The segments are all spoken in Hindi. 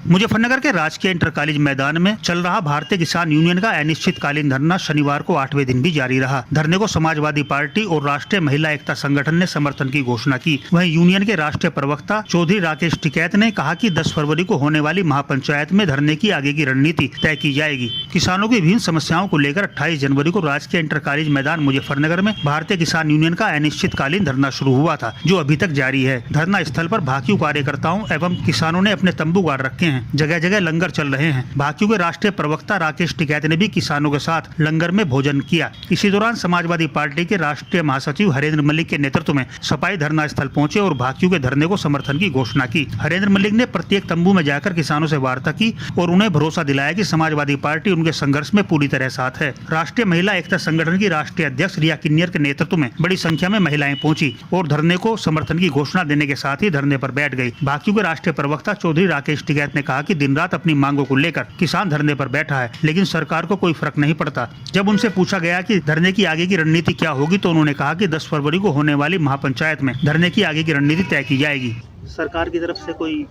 मुजफ्फरनगर के राजकीय इंटर कॉलेज मैदान में चल रहा भारतीय किसान यूनियन का अनिश्चितकालीन धरना शनिवार को 8वें दिन भी जारी रहा। धरने को समाजवादी पार्टी और राष्ट्रीय महिला एकता संगठन ने समर्थन की घोषणा की। वहीं यूनियन के राष्ट्रीय प्रवक्ता चौधरी राकेश टिकैत ने कहा कि 10 फरवरी को होने वाली महापंचायत में धरने की आगे की रणनीति तय की जाएगी। किसानों की विभिन्न समस्याओं को लेकर 28 जनवरी को राजकीय इंटर कॉलेज मैदान मुजफ्फरनगर में भारतीय किसान यूनियन का अनिश्चितकालीन धरना शुरू हुआ था, जो अभी तक जारी है। धरना स्थल पर भाकियू कार्यकर्ताओं एवं किसानों ने अपने तंबू गाड़ रखे हैं। जगह जगह लंगर चल रहे हैं। भाकियू के राष्ट्रीय प्रवक्ता राकेश टिकैत ने भी किसानों के साथ लंगर में भोजन किया। इसी दौरान समाजवादी पार्टी के राष्ट्रीय महासचिव हरेंद्र मल्लिक के नेतृत्व में सपाई धरना स्थल पहुंचे और भाकियू के धरने को समर्थन की घोषणा की। हरेंद्र मल्लिक ने प्रत्येक तंबू में जाकर किसानों से वार्ता की और उन्हें भरोसा दिलाया कि समाजवादी पार्टी उनके संघर्ष में पूरी तरह साथ है। राष्ट्रीय महिला एकता संगठन की राष्ट्रीय अध्यक्ष रिया किन्नर के नेतृत्व में बड़ी संख्या में महिलाएं पहुंची और धरने को समर्थन की घोषणा देने के साथ ही धरने पर बैठ गई। भाकियू के राष्ट्रीय प्रवक्ता चौधरी राकेश टिकैत ने कहा कि दिन रात अपनी मांगों को लेकर किसान धरने पर बैठा है, लेकिन सरकार को कोई फर्क नहीं पड़ता। जब उनसे पूछा गया कि धरने की आगे की रणनीति क्या होगी, तो उन्होंने कहा कि 10 फरवरी को होने वाली महापंचायत में धरने की आगे की रणनीति तय की जाएगी। सरकार की तरफ से कोई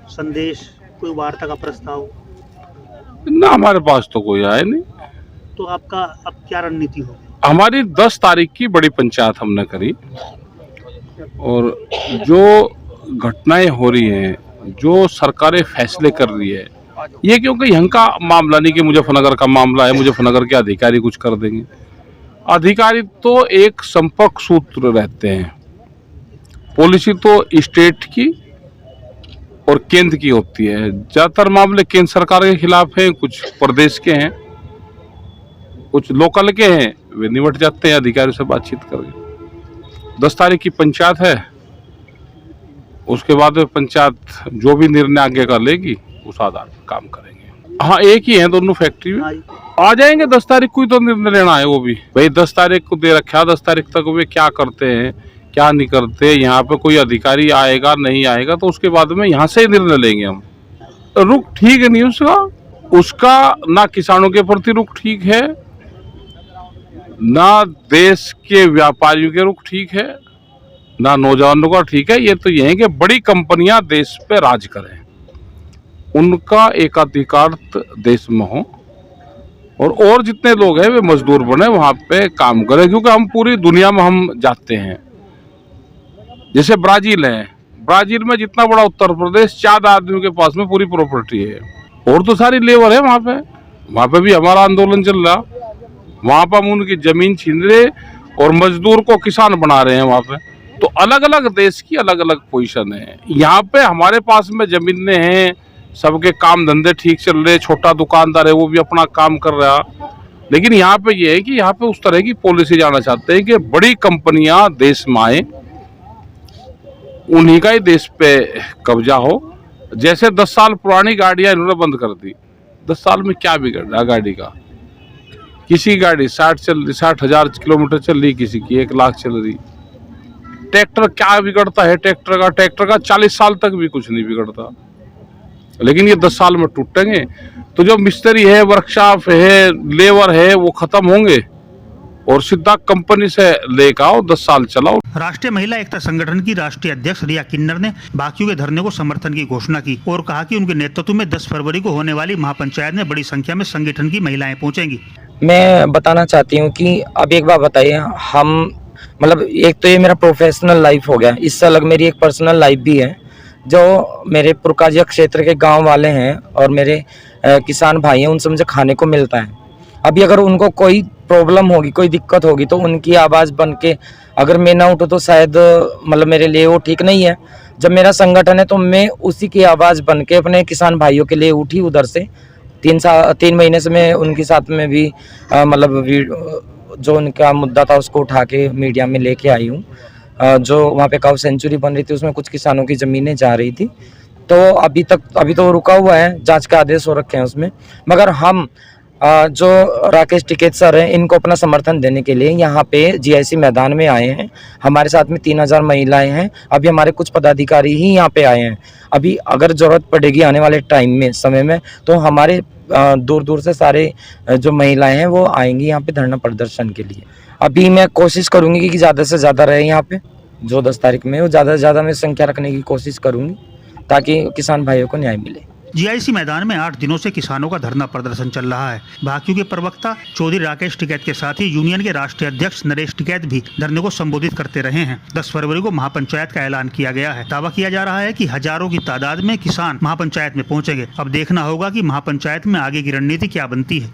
संदेश, कोई वार्ता का प्रस्ताव ना हमारे पास तो कोई आया नहीं। तो आपका अब क्या रणनीति होगी? हमारी 10 तारीख की बड़ी पंचायत हमने करी और जो घटनाएं हो रही हैं, जो सरकारें फैसले कर रही है, ये क्योंकि यहाँ का मामला नहीं कि मुजफ्फरनगर का मामला है, मुजफ्फरनगर के अधिकारी कुछ कर देंगे। अधिकारी तो एक संपर्क सूत्र रहते हैं। पॉलिसी तो स्टेट की और केंद्र की होती है। ज्यादातर मामले केंद्र सरकार के खिलाफ हैं, कुछ प्रदेश के हैं, कुछ लोकल के हैं, वे निपट जाते हैं अधिकारियों से बातचीत करके। 10 तारीख की पंचायत है, उसके बाद पंचायत जो भी निर्णय आगे कर लेगी उस आधार पर काम करेंगे। हाँ, एक ही है दोनों फैक्ट्री में, आ जाएंगे 10 तारीख को ही तो निर्णय लेना है। वो भी भाई 10 तारीख को दे रखा है, 10 तारीख तक वे क्या करते हैं क्या नहीं करते, यहाँ पे कोई अधिकारी आएगा नहीं आएगा, तो उसके बाद में यहाँ से ही निर्णय लेंगे हम। रुख ठीक है नहीं उसका ना किसानों के प्रति रुख ठीक है, ना देश के व्यापारियों के रुख ठीक है, ना नौजवानों का ठीक है। ये तो ये है कि बड़ी कंपनियां देश पे राज करें, उनका एकाधिकार देश में हो और जितने लोग हैं वे मजदूर बने वहां पे काम करें। क्योंकि हम पूरी दुनिया में हम जाते हैं, जैसे ब्राजील है, ब्राजील में जितना बड़ा उत्तर प्रदेश 4 आदमियों के पास में पूरी प्रॉपर्टी है और तो सारी लेबर है वहां पे भी हमारा आंदोलन चल रहा। वहां पर हम उनकी जमीन छीन रहे और मजदूर को किसान बना रहे हैं वहां पे। तो अलग अलग देश की अलग अलग पोजीशन है। यहाँ पे हमारे पास में जमीनें हैं, सबके काम धंधे ठीक चल रहे, छोटा दुकानदार है वो भी अपना काम कर रहा। लेकिन यहाँ पे ये है कि यहाँ पे उस तरह की पॉलिसी जाना चाहते हैं कि बड़ी कंपनियां देश में आए, उन्हीं का ही देश पे कब्जा हो। जैसे 10 साल पुरानी गाड़ियां इन्होंने बंद कर दी। 10 साल में क्या बिगड़ रहा गाड़ी का? किसी गाड़ी 60,000 किलोमीटर चल रही, किसी की 1 लाख चल रही। ट्रैक्टर क्या बिगड़ता है? ट्रैक्टर का 40 साल तक भी कुछ नहीं बिगड़ता, लेकिन ये 10 साल में टूटेंगे। तो जो मिस्त्री है, वर्कशॉप है, लेबर है, वो खत्म होंगे और सीधा कंपनी से लेकर आओ, 10 साल चलाओ। राष्ट्रीय महिला एकता संगठन की राष्ट्रीय अध्यक्ष रिया किन्नर ने भाकियू के धरने को समर्थन की घोषणा की और कहा कि उनके नेतृत्व में 10 फरवरी को होने वाली महापंचायत में बड़ी संख्या में संगठन की महिलाएं पहुंचेंगी। मैं बताना चाहती हूँ कि अब एक बात बताइए, हम मतलब एक तो ये मेरा प्रोफेशनल लाइफ हो गया, इससे अलग मेरी एक पर्सनल लाइफ भी है। जो मेरे पुरकाजिया क्षेत्र के गांव वाले हैं और मेरे किसान भाई हैं, उनसे मुझे खाने को मिलता है। अभी अगर उनको कोई प्रॉब्लम होगी, कोई दिक्कत होगी, तो उनकी आवाज़ बन के अगर मैं ना उठूँ तो शायद मतलब मेरे लिए वो ठीक नहीं है। जब मेरा संगठन है तो मैं उसी की आवाज़ बन के अपने किसान भाइयों के लिए उठी। उधर से 3 महीने से मैं उनके साथ में भी मतलब जो उनका मुद्दा था उसको उठा के मीडिया में लेके आई हूँ। जो वहाँ पे काऊ सेंचुरी बन रही थी, उसमें कुछ किसानों की ज़मीनें जा रही थी, तो अभी तो रुका हुआ है, जांच का आदेश हो रखे हैं उसमें। मगर हम जो राकेश टिकैत सर हैं, इनको अपना समर्थन देने के लिए यहाँ पे जीआईसी मैदान में आए हैं। हमारे साथ में 3000 महिलाएं हैं। अभी हमारे कुछ पदाधिकारी ही यहाँ पे आए हैं। अभी अगर ज़रूरत पड़ेगी आने वाले टाइम में, समय में, तो हमारे दूर दूर से सारे जो महिलाएं हैं वो आएंगी यहाँ पे धरना प्रदर्शन के लिए। अभी मैं कोशिश करूँगी कि ज़्यादा से ज़्यादा रहे यहाँ पे। जो 10 तारीख में वो ज़्यादा से ज़्यादा मैं संख्या रखने की कोशिश करूँगी ताकि किसान भाइयों को न्याय मिले। जीआईसी मैदान में 8 दिनों से किसानों का धरना प्रदर्शन चल रहा है। भाकियू के प्रवक्ता चौधरी राकेश टिकैत के साथ ही यूनियन के राष्ट्रीय अध्यक्ष नरेश टिकैत भी धरने को संबोधित करते रहे हैं। 10 फरवरी को महापंचायत का ऐलान किया गया है। दावा किया जा रहा है कि हजारों की तादाद में किसान महापंचायत में पहुंचेंगे। अब देखना होगा कि महापंचायत में आगे की रणनीति क्या बनती है।